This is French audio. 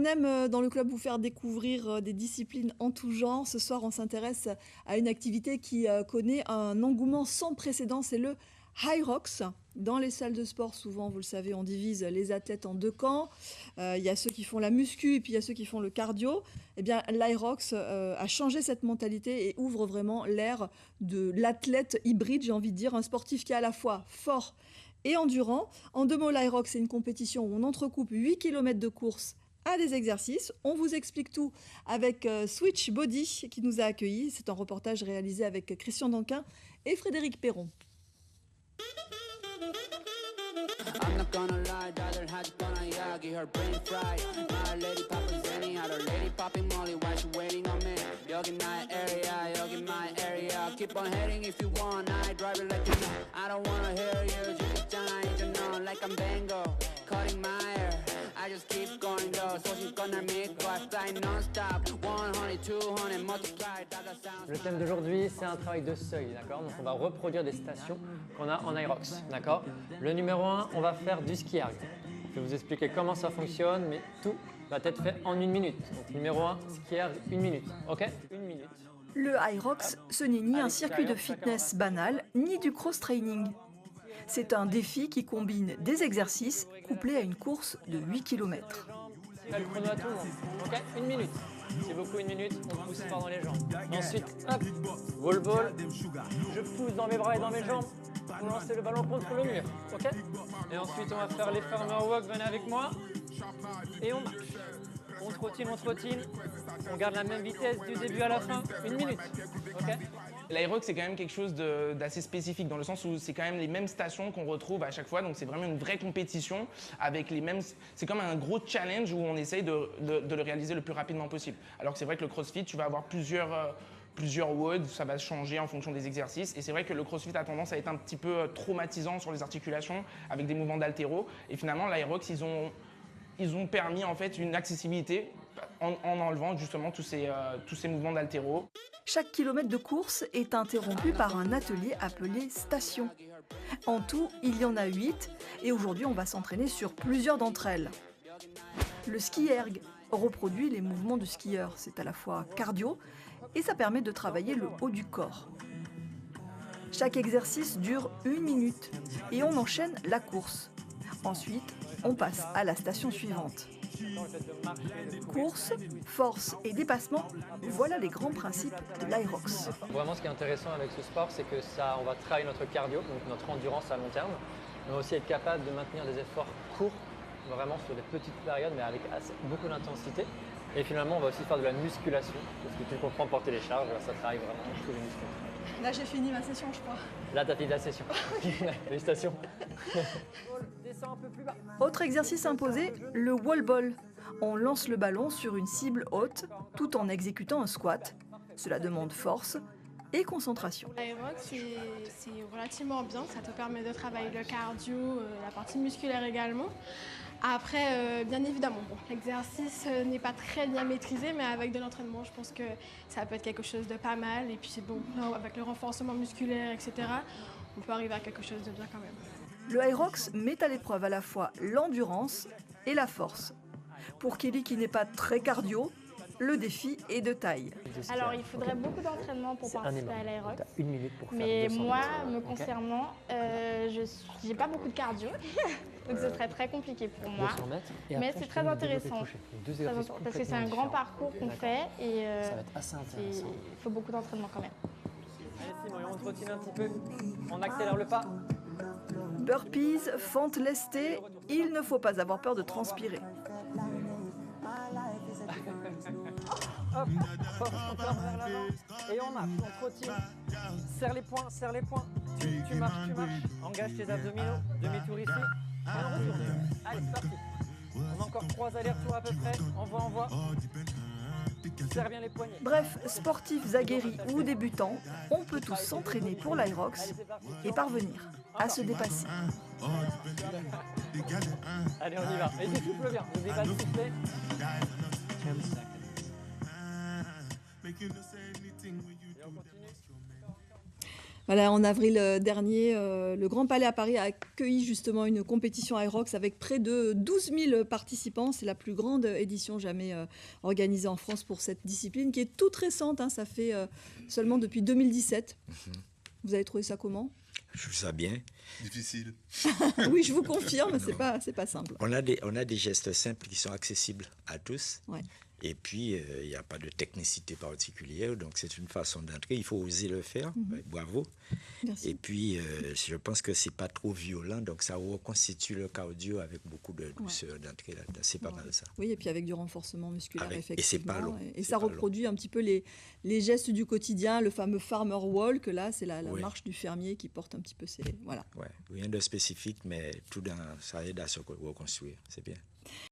On aime dans le club vous faire découvrir des disciplines en tout genre. Ce soir, on s'intéresse à une activité qui connaît un engouement sans précédent, c'est le High Rocks. Dans les salles de sport, souvent, vous le savez, on divise les athlètes en deux camps. Il y a ceux qui font la muscu et puis il y a ceux qui font le cardio. Eh bien, l'High Rocks a changé cette mentalité et ouvre vraiment l'ère de l'athlète hybride, j'ai envie de dire, un sportif qui est à la fois fort et endurant. En deux mots, l'High Rocks, c'est une compétition où on entrecoupe 8 km de course à des exercices. On vous explique tout avec Switch Body qui nous a accueillis. C'est un reportage réalisé avec Christian Danquin et Frédéric Perron. I'm not gonna lie, daughter had gonna yagi, her brain fried. My lady poppin' Zenny, had her lady popping Molly, why she waiting on me? Yogi my area, keep on heading if you want, I drive it like you know. I don't wanna hear you, just trying to know, like I'm Bango, cutting my hair. I just keep going though, so she's gonna make us fly non-stop. 100, 200, multiply, that sounds. Le thème d'aujourd'hui, c'est un travail de seuil, d'accord? Donc on va reproduire des stations qu'on a en Aerox, d'accord? Le numéro 1, on va faire du ski erg. Je vais vous expliquer comment ça fonctionne, mais tout va être fait en 1 minute. Donc numéro 1, ski erg, 1 minute, ok? 1 minute. Le High Rocks, ce n'est ni un circuit de fitness banal, ni du cross-training. C'est un défi qui combine des exercices couplés à une course de 8 km. Le chrono à tout le monde, ok? 1 minute. C'est beaucoup 1 minute, on pousse fort dans les jambes. Ensuite, hop, wall ball, je pousse dans mes bras et dans mes jambes pour lancer le ballon contre le mur, ok? Et ensuite, on va faire les farmer walk, venez avec moi. Et on marche. On trottine, on garde la même vitesse du début à la fin, 1 minute, ok? L'Aerox, c'est quand même quelque chose d'assez spécifique dans le sens où c'est quand même les mêmes stations qu'on retrouve à chaque fois, donc c'est vraiment une vraie compétition avec les mêmes. C'est comme un gros challenge où on essaye de le réaliser le plus rapidement possible. Alors que c'est vrai que le CrossFit, tu vas avoir plusieurs WOD, ça va changer en fonction des exercices. Et c'est vrai que le CrossFit a tendance à être un petit peu traumatisant sur les articulations avec des mouvements d'haltéro. Et finalement, l'Aerox, ils ont permis en fait une accessibilité en enlevant justement tous ces mouvements d'haltéro. Chaque kilomètre de course est interrompu par un atelier appelé station. En tout, il y en a 8 et aujourd'hui on va s'entraîner sur plusieurs d'entre elles. Le ski erg reproduit les mouvements du skieur, c'est à la fois cardio et ça permet de travailler le haut du corps. Chaque exercice dure 1 minute et on enchaîne la course. Ensuite, on passe à la station suivante. Course, force et dépassement, voilà les grands principes de l'Aerox. Vraiment, ce qui est intéressant avec ce sport, c'est que on va travailler notre cardio, donc notre endurance à long terme. On va aussi être capable de maintenir des efforts courts, vraiment sur des petites périodes, mais avec beaucoup d'intensité. Et finalement, on va aussi faire de la musculation, parce que tu comprends porter les charges, ça travaille vraiment tous les muscles. Là, j'ai fini ma session, je crois. Là, tu as fini la session. Félicitations. Descends un peu plus bas. Autre exercice imposé, le wall ball. On lance le ballon sur une cible haute tout en exécutant un squat. Cela demande force et concentration. L'Aerox, c'est relativement bien. Ça te permet de travailler le cardio, la partie musculaire également. Après, bien évidemment, l'exercice n'est pas très bien maîtrisé, mais avec de l'entraînement, je pense que ça peut être quelque chose de pas mal. Et puis c'est bon, avec le renforcement musculaire, etc., on peut arriver à quelque chose de bien quand même. Le Aerox met à l'épreuve à la fois l'endurance et la force. Pour Kelly qui n'est pas très cardio, le défi est de taille. Alors, il faudrait beaucoup d'entraînement pour participer à l'Aerox. 1 minute pour faire Mais 200 moi, mètres. me concernant, je n'ai pas beaucoup de cardio, donc ce serait très compliqué pour moi. 200 mètres, et Mais après, c'est je très fais une développée intéressant. couché. Donc, deux exercices Parce que c'est un complètement grand parcours qu'on fait et Ça va être assez intéressant. il faut beaucoup d'entraînement quand même. Allez Simon, on trottine un petit peu, on accélère le pas. Burpees, fente lestée, il ne faut pas avoir peur de transpirer. Hop, encore vers l'avant, et on marche, on trottine. Serre les poings, serre les poings. Tu marches, engage tes abdominaux, demi-tour ici, et on retourne. Allez, c'est parti. On a encore 3 allers-retours à peu près, envoie. Serre bien les poignets. Bref, sportifs aguerris ou débutants, on peut tous s'entraîner pour l'Aerox et parvenir à se dépasser. Allez, on y va. Et tu souffles bien, n'oublie pas de souffler. Voilà, en avril dernier, le Grand Palais à Paris a accueilli justement une compétition Aerox avec près de 12 000 participants. C'est la plus grande édition jamais organisée en France pour cette discipline qui est toute récente. Ça fait seulement depuis 2017. Vous avez trouvé ça comment? Je trouve ça bien. Difficile. Oui, je vous confirme, c'est pas simple. On a des gestes simples qui sont accessibles à tous. Ouais. Et puis, il n'y a pas de technicité particulière. Donc, c'est une façon d'entrer. Il faut oser le faire. Bravo. Merci. Et puis, je pense que ce n'est pas trop violent. Donc, ça reconstitue le cardio avec beaucoup de douceur d'entrée là-dedans. C'est pas mal ça. Oui, et puis avec du renforcement musculaire, Et c'est effectivement. pas long. Et ça reproduit un petit peu les gestes du quotidien, le fameux farmer walk. Là, c'est la marche du fermier qui porte un petit peu ces... Voilà. Ouais. Rien de spécifique, mais ça aide à se reconstruire. C'est bien.